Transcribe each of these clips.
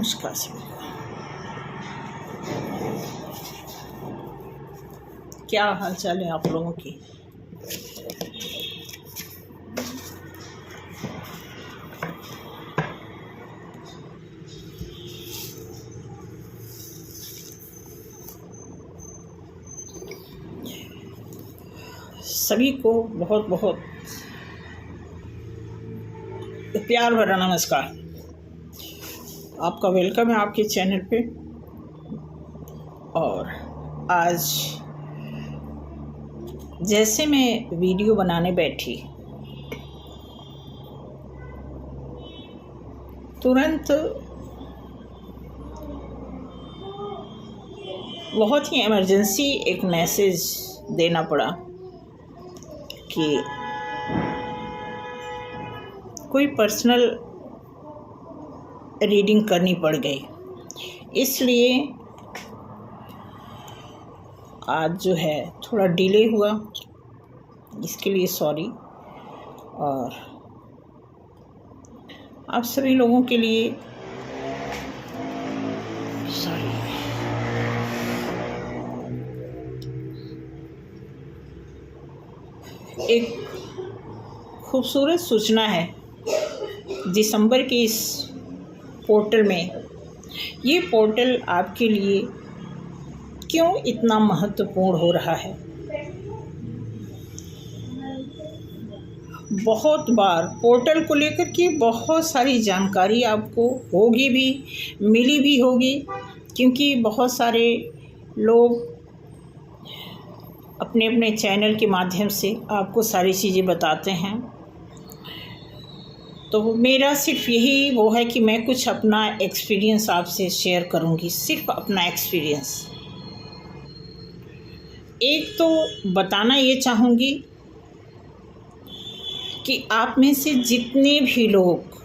नमस्कार सभी को। क्या हाल चाल है आप लोगों की। सभी को बहुत बहुत प्यार भरा नमस्कार। आपका वेलकम है आपके चैनल पे। और आज जैसे मैं वीडियो बनाने बैठी, तुरंत बहुत ही इमरजेंसी एक मैसेज देना पड़ा कि कोई पर्सनल रीडिंग करनी पड़ गई। इसलिए आज जो है थोड़ा डिले हुआ, इसके लिए सॉरी। और आप सभी लोगों के लिए सॉरी। एक खूबसूरत सूचना है दिसंबर के इस पोर्टल में। ये पोर्टल आपके लिए क्यों इतना महत्वपूर्ण हो रहा है। बहुत बार पोर्टल को लेकर के बहुत सारी जानकारी आपको होगी भी, मिली भी होगी, क्योंकि बहुत सारे लोग अपने अपने चैनल के माध्यम से आपको सारी चीज़ें बताते हैं। तो मेरा सिर्फ यही वो है कि मैं कुछ अपना एक्सपीरियंस आपसे शेयर करूंगी, सिर्फ अपना एक्सपीरियंस। एक तो बताना ये चाहूँगी कि आप में से जितने भी लोग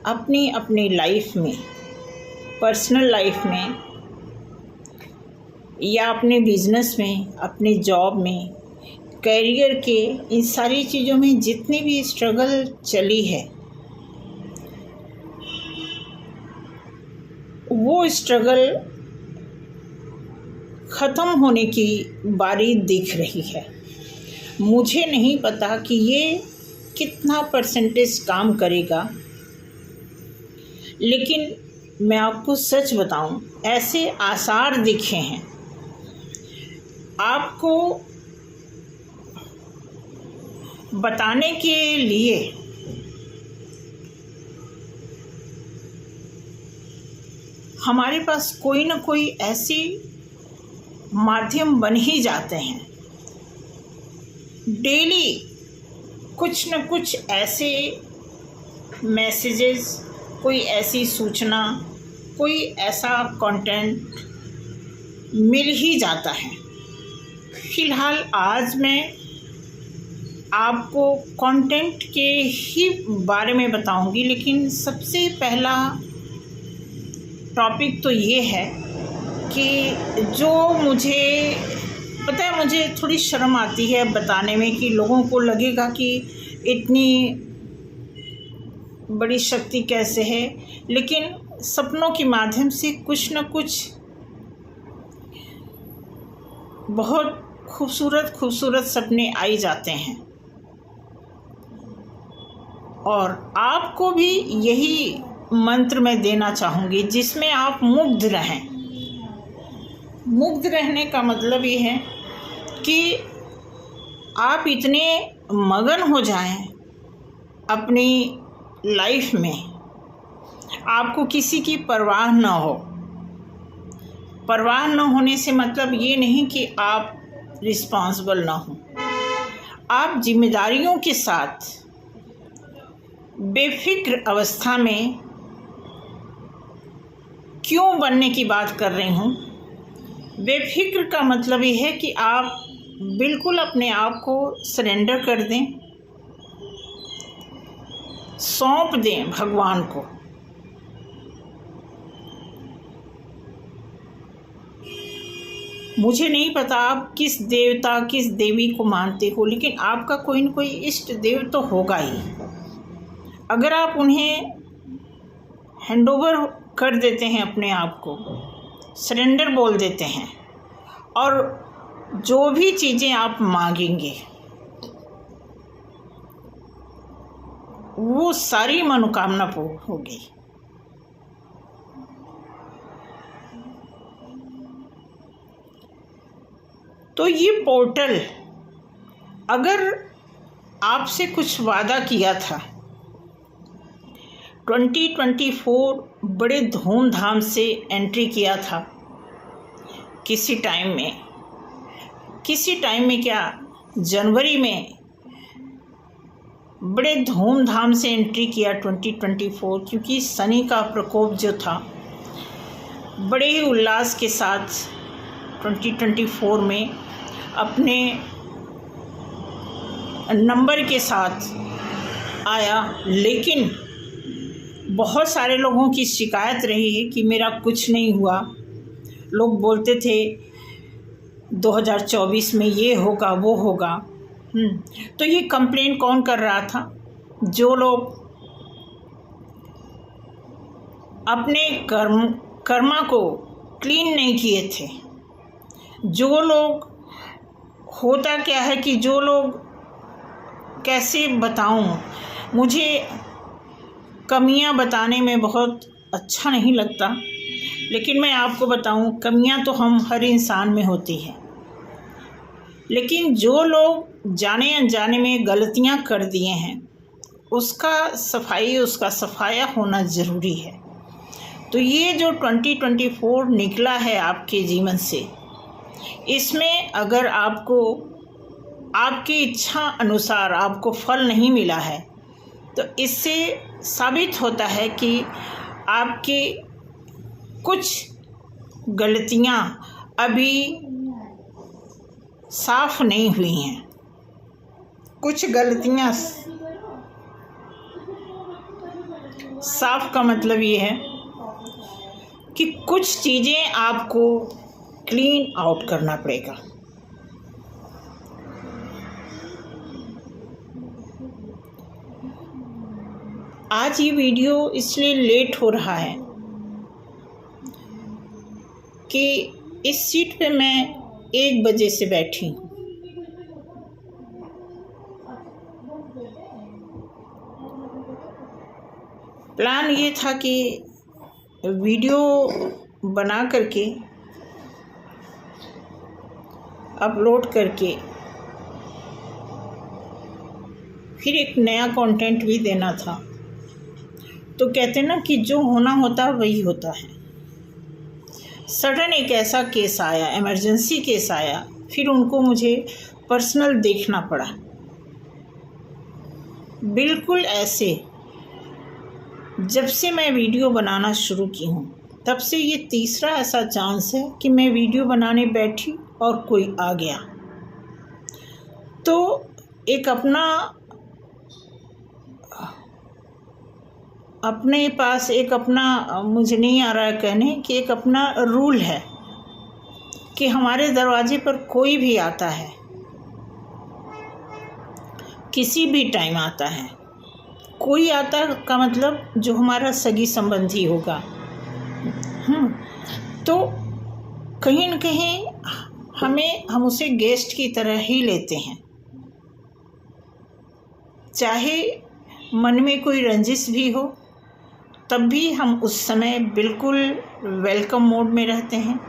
अपनी अपनी लाइफ में, पर्सनल लाइफ में या अपने बिजनेस में, अपने जॉब में, करियर के इन सारी चीज़ों में जितनी भी स्ट्रगल चली है, वो स्ट्रगल ख़त्म होने की बारी दिख रही है। मुझे नहीं पता कि ये कितना परसेंटेज काम करेगा, लेकिन मैं आपको सच बताऊं, ऐसे आसार दिखे हैं। आपको बताने के लिए हमारे पास कोई ना कोई ऐसी माध्यम बन ही जाते हैं। डेली कुछ न कुछ ऐसे मैसेजेस, कोई ऐसी सूचना, कोई ऐसा कंटेंट मिल ही जाता है। फ़िलहाल आज मैं आपको कंटेंट के ही बारे में बताऊंगी, लेकिन सबसे पहला टॉपिक तो ये है कि जो मुझे पता है, मुझे थोड़ी शर्म आती है बताने में कि लोगों को लगेगा कि इतनी बड़ी शक्ति कैसे है। लेकिन सपनों के माध्यम से कुछ न कुछ बहुत खूबसूरत खूबसूरत सपने आ ही जाते हैं। और आपको भी यही मंत्र मैं देना चाहूँगी जिसमें आप मुग्ध रहें। मुग्ध रहने का मतलब ये है कि आप इतने मगन हो जाएं अपनी लाइफ में, आपको किसी की परवाह ना हो। परवाह न होने से मतलब ये नहीं कि आप रिस्पॉन्सिबल ना हो। आप जिम्मेदारियों के साथ बेफिक्र अवस्था में क्यों बनने की बात कर रही हूँ। बेफिक्र का मतलब ये है कि आप बिल्कुल अपने आप को सरेंडर कर दें, सौंप दें भगवान को। मुझे नहीं पता आप किस देवता, किस देवी को मानते हो, लेकिन आपका कोई न कोई इष्ट देव तो होगा ही। अगर आप उन्हें हैंडओवर कर देते हैं, अपने आप को सरेंडर बोल देते हैं, और जो भी चीज़ें आप मांगेंगे वो सारी मनोकामना पूर्ण होगी। तो ये पोर्टल, अगर आपसे कुछ वादा किया था, 2024 बड़े धूमधाम से एंट्री किया था, किसी टाइम में क्या, जनवरी में बड़े धूमधाम से एंट्री किया 2024, क्योंकि शनि का प्रकोप जो था बड़े ही उल्लास के साथ 2024 में अपने नंबर के साथ आया। लेकिन बहुत सारे लोगों की शिकायत रही है कि मेरा कुछ नहीं हुआ। लोग बोलते थे 2024 में ये होगा वो होगा। तो ये कंप्लेंट कौन कर रहा था? जो लोग अपने कर्मा को क्लीन नहीं किए थे, जो लोग, होता क्या है कि जो लोग, कैसे बताऊं, मुझे कमियां बताने में बहुत अच्छा नहीं लगता, लेकिन मैं आपको बताऊं, कमियां तो हम हर इंसान में होती हैं, लेकिन जो लोग जाने अनजाने में गलतियां कर दिए हैं उसका सफाया होना ज़रूरी है। तो ये जो 2024 निकला है आपके जीवन से, इसमें अगर आपको आपकी इच्छा अनुसार आपको फल नहीं मिला है, तो इससे साबित होता है कि आपकी कुछ गलतियां अभी साफ नहीं हुई हैं। कुछ गलतियां साफ का मतलब ये है कि कुछ चीज़ें आपको क्लीन आउट करना पड़ेगा। आज ये वीडियो इसलिए लेट हो रहा है कि इस सीट पे मैं 1 बजे से बैठी हूँ। प्लान ये था कि वीडियो बना करके अपलोड करके फिर एक नया कंटेंट भी देना था। तो कहते ना कि जो होना होता वही होता है। सडन एक ऐसा केस आया, इमरजेंसी केस आया, फिर उनको मुझे पर्सनल देखना पड़ा। बिल्कुल ऐसे जब से मैं वीडियो बनाना शुरू की हूँ तब से ये तीसरा ऐसा चांस है कि मैं वीडियो बनाने बैठी और कोई आ गया। तो एक अपने पास एक अपना, मुझे नहीं आ रहा है कहने, कि एक अपना रूल है कि हमारे दरवाजे पर कोई भी आता है, किसी भी टाइम आता है। कोई आता का मतलब जो हमारा सगी संबंधी होगा। तो कहीं न कहीं हम उसे गेस्ट की तरह ही लेते हैं। चाहे मन में कोई रंजिश भी हो तब भी हम उस समय बिल्कुल वेलकम मोड में रहते हैं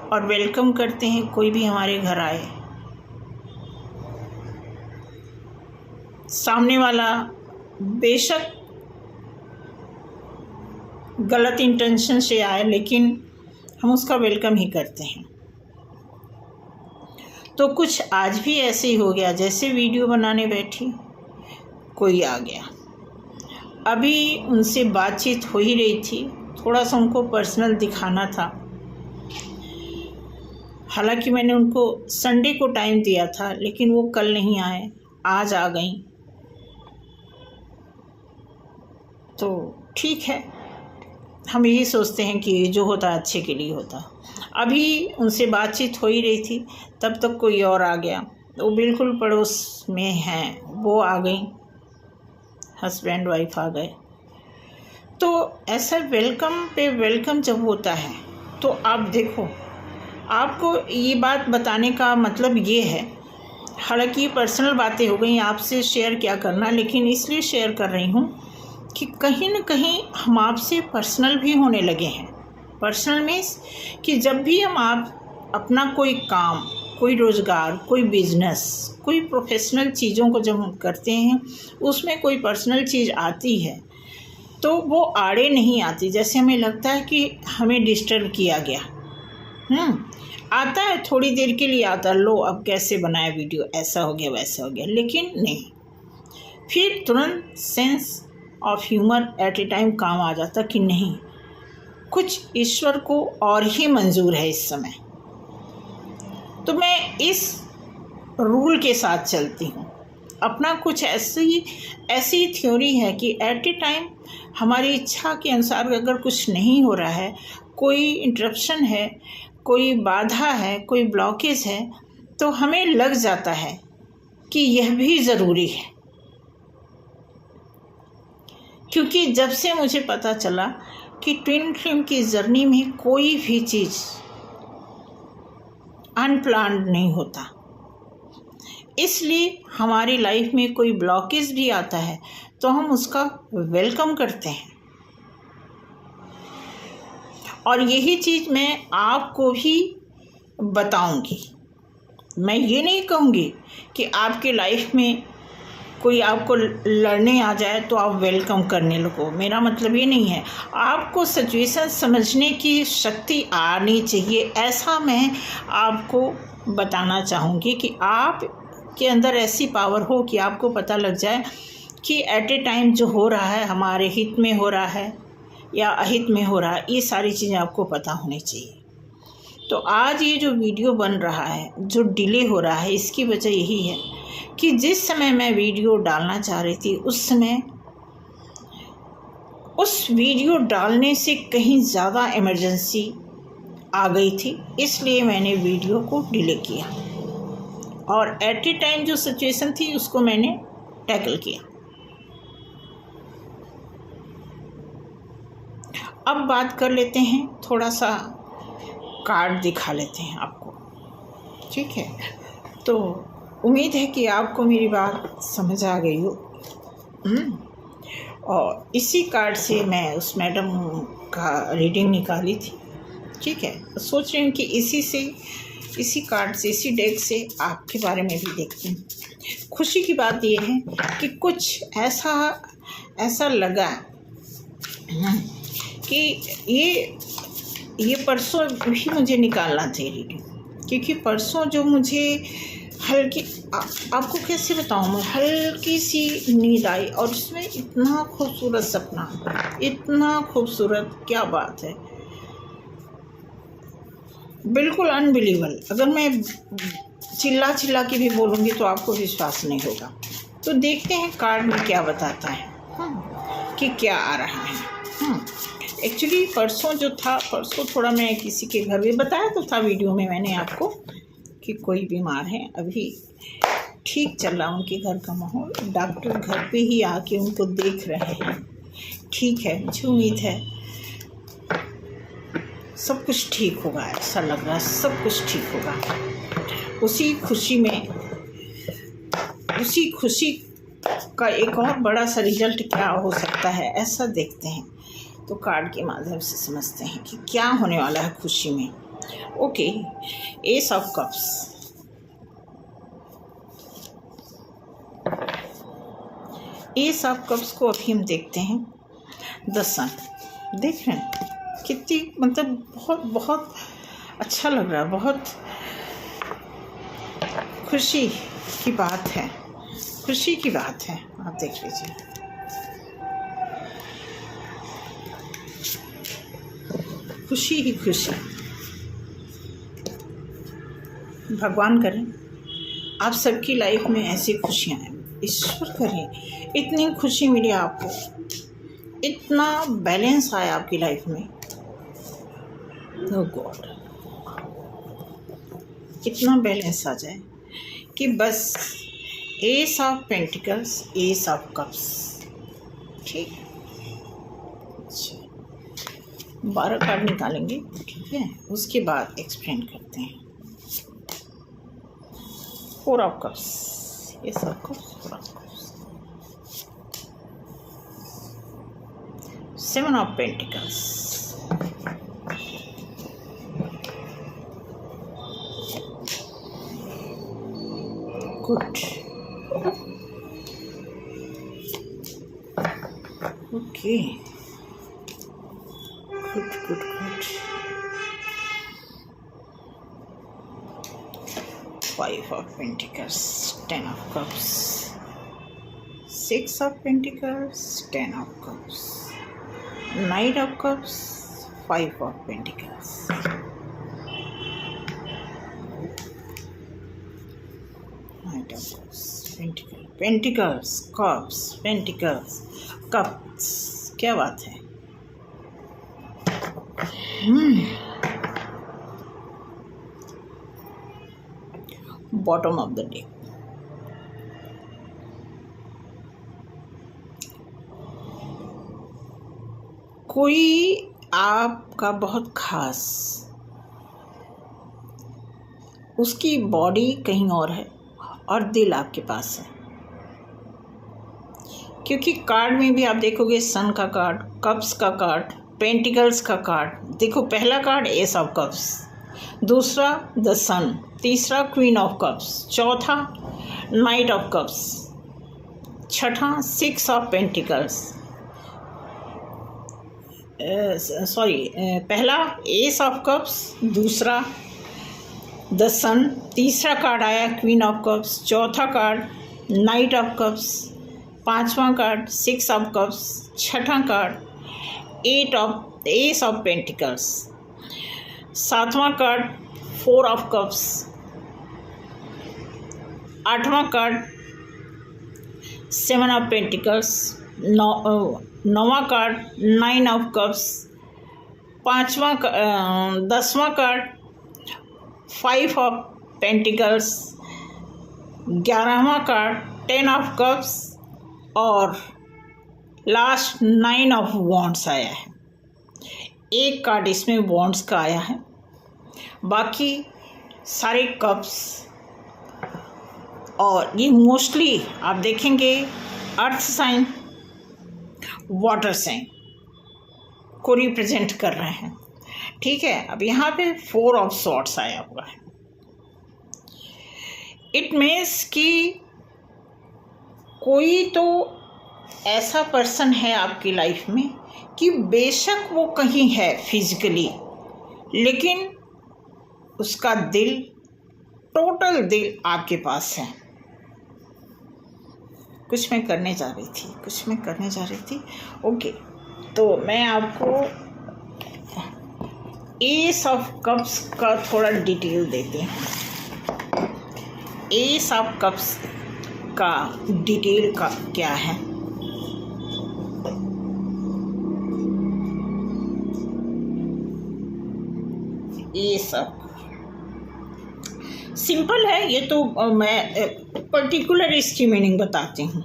और वेलकम करते हैं कोई भी हमारे घर आए। सामने वाला बेशक गलत इंटेंशन से आए, लेकिन हम उसका वेलकम ही करते हैं। तो कुछ आज भी ऐसे ही हो गया, जैसे वीडियो बनाने बैठी कोई आ गया। अभी उनसे बातचीत हो ही रही थी, थोड़ा सा उनको पर्सनल दिखाना था। हालांकि मैंने उनको संडे को टाइम दिया था, लेकिन वो कल नहीं आए, आज आ गई। तो ठीक है, हम यही सोचते हैं कि जो होता अच्छे के लिए होता। अभी उनसे बातचीत हो ही रही थी, तब तक कोई और आ गया। वो बिल्कुल पड़ोस में हैं, वो आ गई, हस्बैंड वाइफ आ गए। तो ऐसा वेलकम पे वेलकम जब होता है तो आप देखो, आपको ये बात बताने का मतलब ये है, हालांकि ये पर्सनल बातें हो गई, आपसे शेयर क्या करना, लेकिन इसलिए शेयर कर रही हूँ कि कहीं न कहीं हम आपसे पर्सनल भी होने लगे हैं। पर्सनल मीन्स कि जब भी हम आप अपना कोई काम, कोई रोज़गार, कोई बिजनेस, कोई प्रोफेशनल चीज़ों को जब हम करते हैं, उसमें कोई पर्सनल चीज़ आती है तो वो आड़े नहीं आती। जैसे हमें लगता है कि हमें डिस्टर्ब किया गया, आता है, थोड़ी देर के लिए आता है, लो अब कैसे बनाए वीडियो, ऐसा हो गया वैसा हो गया, लेकिन नहीं, फिर तुरंत sense of humour at a time काम आ जाता कि नहीं, कुछ ईश्वर को और ही मंजूर है इस समय। तो मैं इस रूल के साथ चलती हूँ। अपना कुछ ऐसी थ्योरी है कि एट ए टाइम हमारी इच्छा के अनुसार अगर कुछ नहीं हो रहा है, कोई इंटरप्शन है, कोई बाधा है, कोई ब्लॉकेज है, तो हमें लग जाता है कि यह भी ज़रूरी है। क्योंकि जब से मुझे पता चला कि ट्विन फ्लेम की जर्नी में कोई भी चीज़ अनप्लान्ड नहीं होता, इसलिए हमारी लाइफ में कोई ब्लॉकेज भी आता है तो हम उसका वेलकम करते हैं। और यही चीज़ मैं आपको भी बताऊंगी। मैं ये नहीं कहूँगी कि आपके लाइफ में कोई आपको लड़ने आ जाए तो आप वेलकम करने लगो, मेरा मतलब ये नहीं है। आपको सिचुएशन समझने की शक्ति आनी चाहिए, ऐसा मैं आपको बताना चाहूँगी कि आप के अंदर ऐसी पावर हो कि आपको पता लग जाए कि एट ए टाइम जो हो रहा है हमारे हित में हो रहा है या अहित में हो रहा है, ये सारी चीज़ें आपको पता होनी चाहिए। तो आज ये जो वीडियो बन रहा है, जो डिले हो रहा है, इसकी वजह यही है कि जिस समय मैं वीडियो डालना चाह रही थी उस समय उस वीडियो डालने से कहीं ज़्यादा इमरजेंसी आ गई थी, इसलिए मैंने वीडियो को डिले किया और एट ए टाइम जो सिचुएशन थी उसको मैंने टैकल किया। अब बात कर लेते हैं, थोड़ा सा कार्ड दिखा लेते हैं आपको, ठीक है? तो उम्मीद है कि आपको मेरी बात समझ आ गई हो। और इसी कार्ड से मैं उस मैडम का रीडिंग निकाली थी, ठीक है? सोच रही हूँ कि इसी कार्ड से, इसी डेक से आपके बारे में भी देखती हूँ। खुशी की बात यह है कि कुछ ऐसा लगा कि ये परसों भी मुझे निकालना थी रीडिंग, क्योंकि परसों जो मुझे हल्की आपको कैसे बताऊँ मैं, हल्की सी नींद आई और उसमें इतना खूबसूरत सपना, इतना खूबसूरत, क्या बात है, बिल्कुल अनबिलीवेबल। अगर मैं चिल्ला के भी बोलूँगी तो आपको विश्वास नहीं होगा। तो देखते हैं कार्ड में क्या बताता है कि क्या आ रहा है। एक्चुअली परसों जो था, परसों थोड़ा मैं किसी के घर में बताया तो था वीडियो में मैंने आपको कि कोई बीमार है, अभी ठीक चल रहा उनके घर का माहौल, डॉक्टर घर पे ही आके उनको देख रहे हैं। ठीक है, मुझे उम्मीद है सब कुछ ठीक होगा, ऐसा लग रहा है सब कुछ ठीक होगा। उसी खुशी का एक और बड़ा सा रिजल्ट क्या हो सकता है, ऐसा देखते हैं। तो कार्ड के माध्यम से समझते हैं कि क्या होने वाला है खुशी में। Okay, S of cups, S of cups को अभी हम देखते हैं। द सन, देख रहे हैं कितनी, मतलब बहुत अच्छा लग रहा है, बहुत खुशी की बात है, खुशी की बात है। आप देख लीजिए, खुशी ही खुशी। भगवान करें आप सबकी लाइफ में ऐसी खुशियाँ आए, ईश्वर करें इतनी खुशी मिले आपको, इतना बैलेंस आया आपकी लाइफ में। नो गॉड, इतना बैलेंस आ जाए कि बस S of pentacles, S of cups, ठीक। 12 कार्ड निकालेंगे, ठीक है, उसके बाद एक्सप्लेन करते हैं। 4 ऑफ कप्स, ये सब cups, 4 of cups, 7 of pentacles, good, okay, good good good, 5 of Pentacles, 10 of Cups, 6 of Pentacles, 10 of Cups, Knight of Cups, 5 of Pentacles, Knight of Cups, Pentacles, Cups, Pentacles, Cups, क्या बात है। Bottom of the day, कोई आपका बहुत खास, उसकी body कहीं और है और दिल आपके पास है, क्योंकि कार्ड में भी आप देखोगे सन का कार्ड, कप्स का कार्ड, पेंटिकल्स का कार्ड। देखो पहला कार्ड एस ऑफ कप्स, दूसरा द सन, तीसरा क्वीन ऑफ कप्स, चौथा नाइट ऑफ कप्स, छठा 6 ऑफ पेंटिकल्स, पहला एस ऑफ कप्स, दूसरा द सन, तीसरा कार्ड आया क्वीन ऑफ कप्स, चौथा कार्ड नाइट ऑफ कप्स, पांचवा कार्ड 6 ऑफ कप्स, छठा कार्ड एस ऑफ पेंटिकल्स, सातवां कार्ड 4 ऑफ कप्स, आठवां कार्ड 7 ऑफ पेंटिकल्स, नौवां कार्ड 9 ऑफ कप्स, 10वां कार्ड 5 ऑफ पेंटिकल्स, 11वां कार्ड 10 ऑफ कप्स और लास्ट 9 ऑफ वॉन्ड्स आया है। एक कार्ड इसमें वॉन्ड्स का आया है, बाकी सारे कप्स, और ये मोस्टली आप देखेंगे अर्थ साइन, वाटर साइन को रिप्रेजेंट कर रहे हैं, ठीक है। अब यहाँ पे 4 ऑफ सॉर्ड्स आया हुआ है। इट मीन्स कि कोई तो ऐसा पर्सन है आपकी लाइफ में कि बेशक वो कहीं है फिजिकली, लेकिन उसका दिल, टोटल दिल आपके पास है। कुछ मैं करने जा रही थी, ओके। तो मैं आपको एस ऑफ कप्स का थोड़ा डिटेल देती हूँ। एस ऑफ कप्स का डिटेल का क्या है, ये सब सिंपल है। ये तो मैं पर्टिकुलर इसकी मीनिंग बताती हूँ।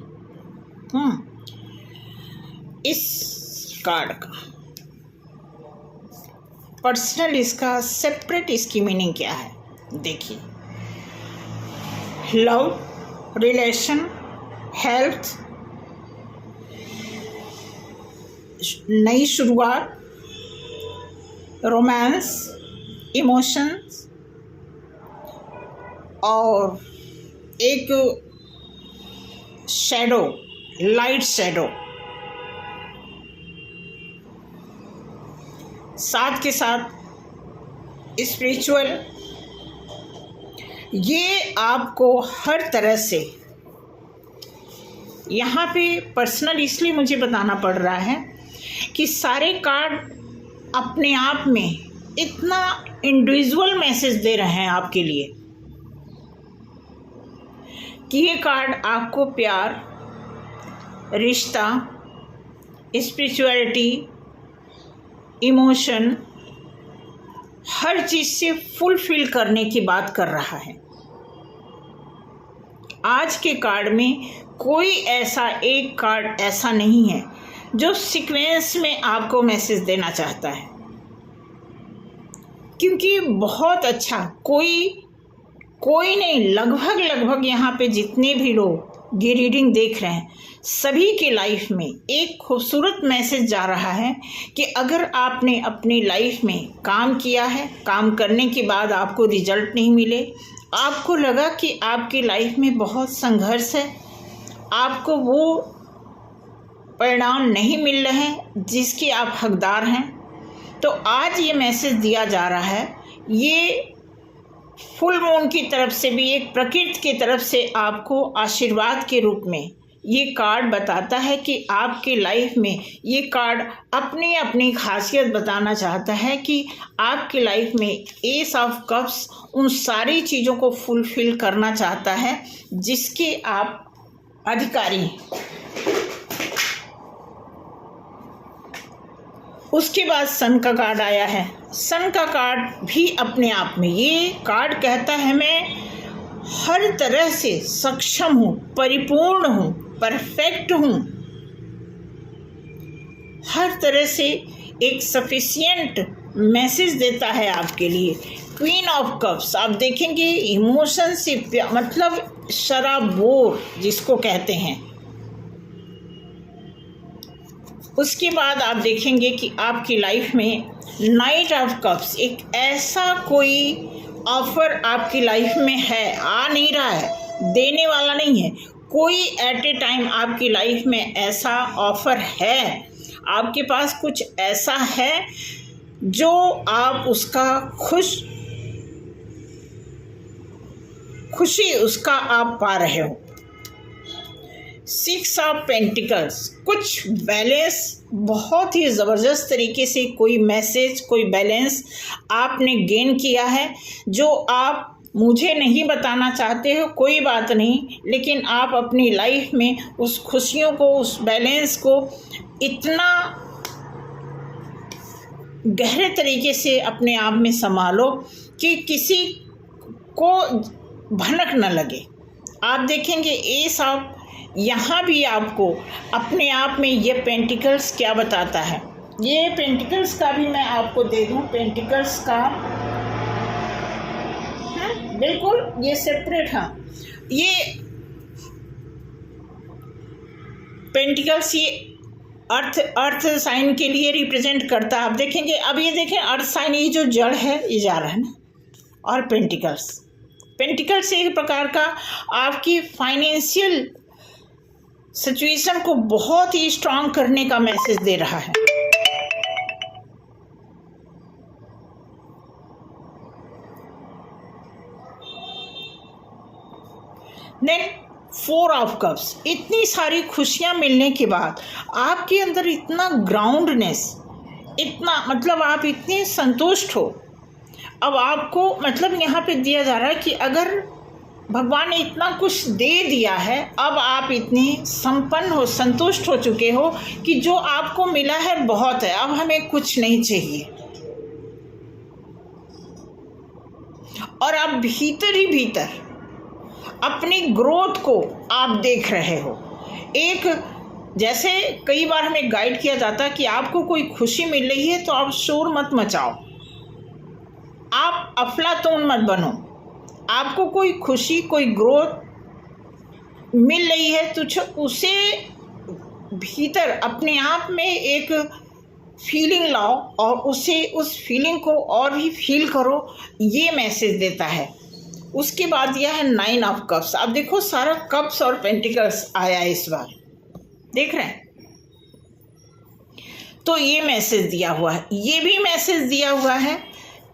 इस कार्ड का पर्सनल, इसका सेपरेट इसकी मीनिंग क्या है देखिए। लव, रिलेशन, हेल्थ, नई शुरुआत, रोमांस, इमोशंस और एक शैडो, लाइट शैडो, साथ के साथ स्पिरिचुअल। ये आपको हर तरह से, यहाँ पे पर्सनल इसलिए मुझे बताना पड़ रहा है कि सारे कार्ड अपने आप में इतना इंडिविजुअल मैसेज दे रहे हैं आपके लिए कि ये कार्ड आपको प्यार, रिश्ता, स्पिरिचुअलिटी, इमोशन, हर चीज़ से फुलफिल करने की बात कर रहा है। आज के कार्ड में कोई ऐसा एक कार्ड ऐसा नहीं है जो सीक्वेंस में आपको मैसेज देना चाहता है। क्योंकि बहुत अच्छा कोई नहीं, लगभग यहाँ पे जितने भी लोग ये रीडिंग देख रहे हैं सभी के लाइफ में एक खूबसूरत मैसेज जा रहा है कि अगर आपने अपनी लाइफ में काम किया है, काम करने के बाद आपको रिजल्ट नहीं मिले, आपको लगा कि आपकी लाइफ में बहुत संघर्ष है, आपको वो परिणाम नहीं मिल रहे हैं जिसके आप हकदार हैं, तो आज ये मैसेज दिया जा रहा है। ये फुल मून की तरफ से भी, एक प्रकृति की तरफ से आपको आशीर्वाद के रूप में ये कार्ड बताता है कि आपके लाइफ में ये कार्ड अपनी अपनी खासियत बताना चाहता है कि आपकी लाइफ में एस ऑफ कप्स उन सारी चीज़ों को फुलफिल करना चाहता है जिसके आप अधिकारी हैं। उसके बाद सन का कार्ड आया है। सन का कार्ड भी अपने आप में, ये कार्ड कहता है मैं हर तरह से सक्षम हूँ, परिपूर्ण हूँ, परफेक्ट हूँ, हर तरह से एक सफिशिएंट मैसेज देता है आपके लिए। क्वीन ऑफ कप्स आप देखेंगे इमोशन से मतलब शराबोर जिसको कहते हैं। उसके बाद आप देखेंगे कि आपकी लाइफ में नाइट ऑफ कप्स, एक ऐसा कोई ऑफर आपकी लाइफ में है, आ नहीं रहा है, देने वाला नहीं है, कोई एट ए टाइम आपकी लाइफ में ऐसा ऑफर है, आपके पास कुछ ऐसा है जो आप उसका खुशी उसका आप पा रहे हो। सिक्स ऑफ पेंटिकल्स, कुछ बैलेंस, बहुत ही ज़बरदस्त तरीके से कोई मैसेज, कोई बैलेंस आपने गेन किया है जो आप मुझे नहीं बताना चाहते हो, कोई बात नहीं, लेकिन आप अपनी लाइफ में उस खुशियों को, उस बैलेंस को इतना गहरे तरीके से अपने आप में संभालो कि किसी को भनक न लगे। आप देखेंगे एस ऑफ, यहाँ भी आपको अपने आप में ये पेंटिकल्स क्या बताता है। ये पेंटिकल्स का भी मैं आपको दे दूँ, पेंटिकल्स का बिल्कुल ये सेपरेट। हाँ, ये पेंटिकल्स ये अर्थ साइन के लिए रिप्रेजेंट करता है। आप देखेंगे, अब ये देखें अर्थ साइन, ये जो जड़ है ये जा रहा है ना, और पेंटिकल्स एक प्रकार का आपकी फाइनेंशियल सिचुएशन को बहुत ही स्ट्रांग करने का मैसेज दे रहा है। देन फोर ऑफ कप्स, इतनी सारी खुशियां मिलने के बाद आपके अंदर इतना ग्राउंडनेस, इतना मतलब आप इतने संतुष्ट हो। अब आपको मतलब यहाँ पे दिया जा रहा है कि अगर भगवान ने इतना कुछ दे दिया है, अब आप इतने संपन्न हो, संतुष्ट हो चुके हो कि जो आपको मिला है बहुत है, अब हमें कुछ नहीं चाहिए। और आप भीतर ही भीतर अपनी ग्रोथ को आप देख रहे हो। एक जैसे कई बार हमें गाइड किया जाता है कि आपको कोई खुशी मिल रही है तो आप शोर मत मचाओ, आप अफलातून मत बनो। आपको कोई खुशी, कोई ग्रोथ मिल रही है तो उसे भीतर अपने आप में एक फीलिंग लाओ और उस फीलिंग को और भी फील करो, ये मैसेज देता है। उसके बाद यह है नाइन ऑफ कप्स। आप देखो सारा कप्स और पेंटिकल्स आया है इस बार, देख रहे हैं, तो ये मैसेज दिया हुआ है। ये भी मैसेज दिया हुआ है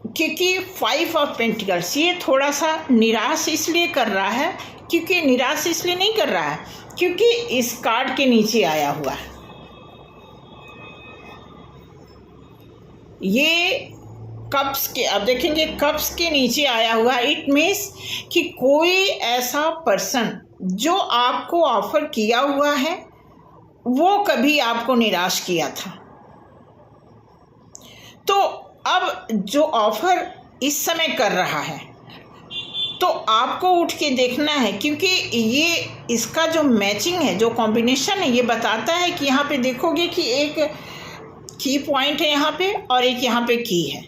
क्योंकि फाइव ऑफ पेंटिकल्स ये थोड़ा सा निराश इसलिए कर रहा है, क्योंकि निराश इसलिए नहीं कर रहा है क्योंकि इस कार्ड के नीचे आया हुआ है ये कप्स के। अब देखेंगे कप्स के नीचे आया हुआ है, इट मीन्स कि कोई ऐसा पर्सन जो आपको ऑफर किया हुआ है वो कभी आपको निराश किया था, तो अब जो ऑफर इस समय कर रहा है तो आपको उठ के देखना है, क्योंकि ये इसका जो मैचिंग है, जो कॉम्बिनेशन है, ये बताता है कि यहाँ पे देखोगे कि एक की पॉइंट है यहाँ पे और एक यहाँ पे की है।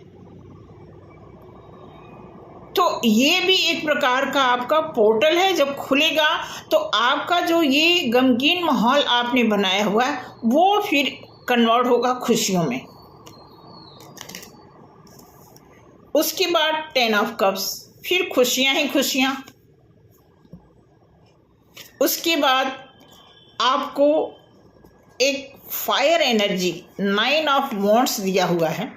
ये भी एक प्रकार का आपका पोर्टल है। जब खुलेगा तो आपका जो ये गमगीन माहौल आपने बनाया हुआ है वो फिर कन्वर्ट होगा खुशियों में। उसके बाद 10 ऑफ कप्स, फिर खुशियां ही खुशियां। उसके बाद आपको एक फायर एनर्जी 9 ऑफ वॉन्ड्स दिया हुआ है।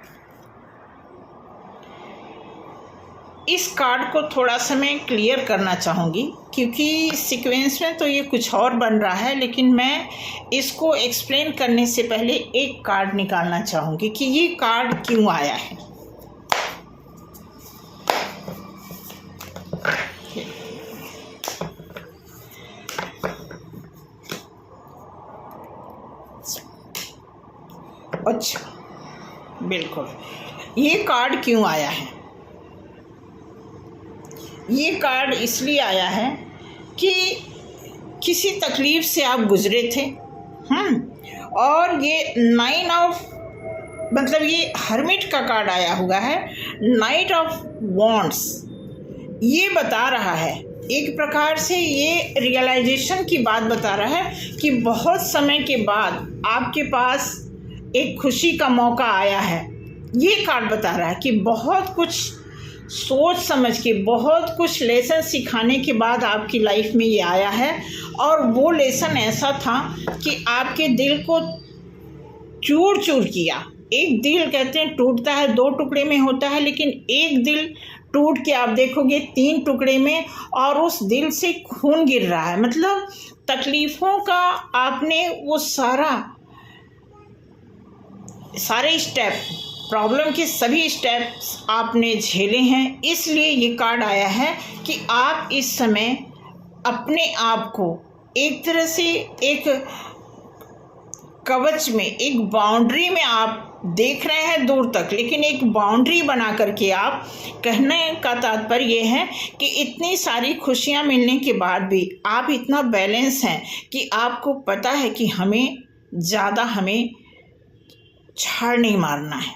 इस कार्ड को थोड़ा सा मैं क्लियर करना चाहूँगी क्योंकि सीक्वेंस में तो ये कुछ और बन रहा है, लेकिन मैं इसको एक्सप्लेन करने से पहले एक कार्ड निकालना चाहूँगी कि ये कार्ड क्यों आया है। अच्छा, बिल्कुल, ये कार्ड क्यों आया है? ये कार्ड इसलिए आया है कि किसी तकलीफ़ से आप गुजरे थे, और ये 9 ऑफ मतलब ये हर्मिट का कार्ड आया हुआ है। 9 ऑफ वॉन्ड्स ये बता रहा है, एक प्रकार से ये रियलाइजेशन की बात बता रहा है कि बहुत समय के बाद आपके पास एक खुशी का मौका आया है। ये कार्ड बता रहा है कि बहुत कुछ सोच समझ के, बहुत कुछ लेसन सिखाने के बाद आपकी लाइफ में ये आया है, और वो लेसन ऐसा था कि आपके दिल को चूर चूर किया। एक दिल कहते हैं टूटता है 2 टुकड़े में होता है, लेकिन एक दिल टूट के आप देखोगे 3 टुकड़े में, और उस दिल से खून गिर रहा है। मतलब तकलीफ़ों का आपने वो सारे स्टेप, प्रॉब्लम के सभी स्टेप्स आपने झेले हैं। इसलिए ये कार्ड आया है कि आप इस समय अपने आप को एक तरह से एक कवच में, एक बाउंड्री में आप देख रहे हैं दूर तक, लेकिन एक बाउंड्री बना करके आप, कहने का तात्पर्य ये है कि इतनी सारी खुशियां मिलने के बाद भी आप इतना बैलेंस हैं कि आपको पता है कि हमें झाड़ नहीं मारना है,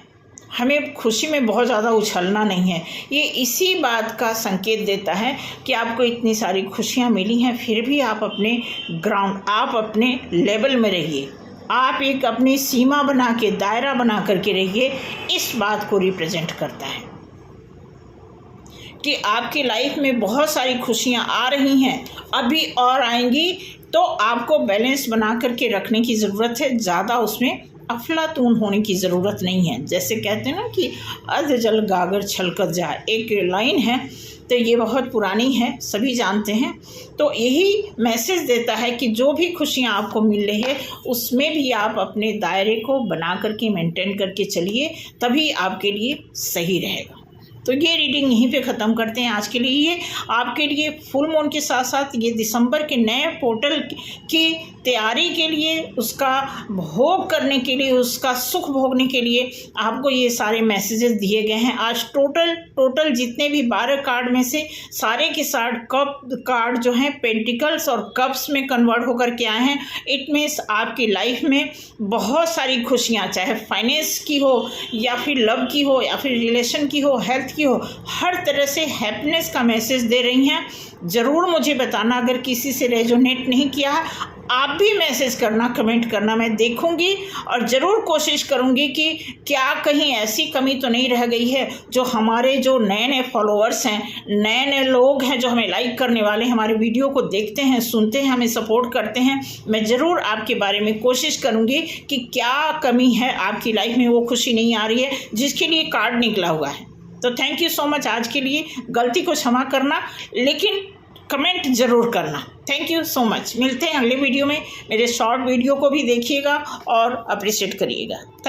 हमें खुशी में बहुत ज़्यादा उछलना नहीं है। ये इसी बात का संकेत देता है कि आपको इतनी सारी खुशियाँ मिली हैं, फिर भी आप अपने ग्राउंड, आप अपने लेवल में रहिए, आप एक अपनी सीमा बना के, दायरा बना करके रहिए। इस बात को रिप्रेजेंट करता है कि आपकी लाइफ में बहुत सारी खुशियाँ आ रही हैं, अभी और आएंगी, तो आपको बैलेंस बना करके रखने की ज़रूरत है। ज़्यादा उसमें अफलातून होने की ज़रूरत नहीं है। जैसे कहते हैं ना कि अध जल गागर छलकत जाए, एक लाइन है, तो ये बहुत पुरानी है, सभी जानते हैं। तो यही मैसेज देता है कि जो भी खुशियाँ आपको मिल रही है उसमें भी आप अपने दायरे को बना करके, मेंटेन करके चलिए, तभी आपके लिए सही रहेगा। तो ये रीडिंग यहीं पे ख़त्म करते हैं आज के लिए। ये आपके लिए फुल मून के साथ साथ ये दिसंबर के नए पोर्टल की तैयारी के लिए, उसका भोग करने के लिए, उसका सुख भोगने के लिए आपको ये सारे मैसेजेस दिए गए हैं। आज टोटल जितने भी 12 कार्ड में से सारे के सारे कार्ड जो हैं पेंटिकल्स और कप्स में कन्वर्ट होकर के आए हैं। इट मीन्स आपकी लाइफ में बहुत सारी खुशियाँ, चाहे फाइनेंस की हो या फिर लव की हो या फिर रिलेशन की हो, हेल्थ की हो, हर तरह से हैप्पीनेस का मैसेज दे रही हैं। ज़रूर मुझे बताना अगर किसी से रेजोनेट नहीं किया, आप भी मैसेज करना, कमेंट करना, मैं देखूंगी और ज़रूर कोशिश करूंगी कि क्या कहीं ऐसी कमी तो नहीं रह गई है। जो हमारे जो नए फॉलोअर्स हैं, नए लोग हैं जो हमें लाइक करने वाले, हमारे वीडियो को देखते हैं, सुनते हैं, हमें सपोर्ट करते हैं, मैं ज़रूर आपके बारे में कोशिश करूँगी कि क्या कमी है आपकी लाइफ में, वो खुशी नहीं आ रही है जिसके लिए कार्ड निकला हुआ है। तो थैंक यू सो मच। आज के लिए गलती को क्षमा करना, लेकिन कमेंट ज़रूर करना। Thank you so much. मिलते हैं अगले वीडियो में। मेरे शॉर्ट वीडियो को भी देखिएगा और अप्रिशिएट करिएगा। थैंक